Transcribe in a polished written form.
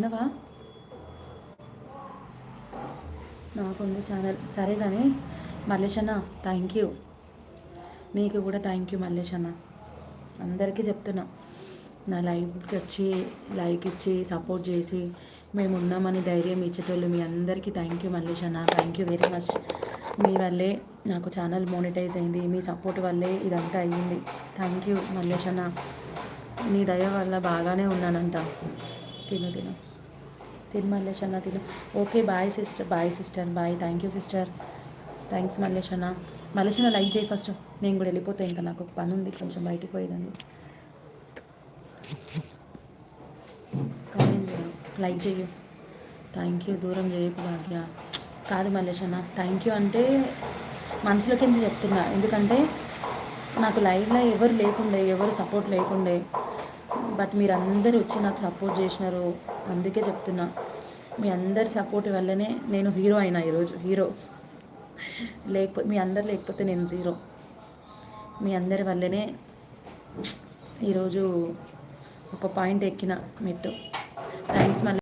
విన్నవా? నాకుంది ఛానల్. సరే కానీ మల్లేష్ అన్న థ్యాంక్ యూ. నీకు కూడా థ్యాంక్ యూ మల్లేష్ అన్న. అందరికీ చెప్తున్నా, నా లైవ్కి వచ్చి లైక్ ఇచ్చి సపోర్ట్ చేసి మేము ఉన్నామని ధైర్యం ఇచ్చేటోళ్ళు మీ అందరికీ థ్యాంక్ యూ మల్లేష్ అన్న. Thank you very much. మీ వల్లే నాకు ఛానల్ మోనిటైజ్ అయింది, మీ సపోర్ట్ వల్లే ఇదంతా అయ్యింది. థ్యాంక్ యూ మల్లేష్ అన్న. నీ దయ వల్ల బాగానే ఉన్నానంట. తిను తిను తిను మల్లేష్ అన్న తిను. Okay bye sister, bye sister, bye. Thank you sister. Thanks Mallesh అన్న. మల్లేష్ అన్న లైక్ చేయి ఫస్ట్. నేను కూడా వెళ్ళిపోతే ఇంకా నాకు ఒక పని ఉంది, కొంచెం బయటికి పోయేదాన్ని. కామెంట్ చేయ, లైక్ చెయ్యు. Thank you. దూరం చేయకు భాగ్య. కాదు మల్లేష్ అన్న, థ్యాంక్ యూ అంటే మనసులోకి నుంచి చెప్తున్నా. ఎందుకంటే నాకు లైవ్లో ఎవరు లేకుండే, ఎవరు సపోర్ట్ లేకుండే, బట్ మీరందరూ వచ్చి నాకు సపోర్ట్ చేసినారు. అందుకే చెప్తున్నా, మీ అందరి సపోర్ట్ వల్లనే నేను హీరో అయినా ఈరోజు. హీరో లేకపోతే, మీ అందరు లేకపోతే నేను జీరో. మీ అందరి వల్లనే ఈరోజు ఒక పాయింట్ ఎక్కిన మెట్టు. థ్యాంక్స్ మళ్ళీ.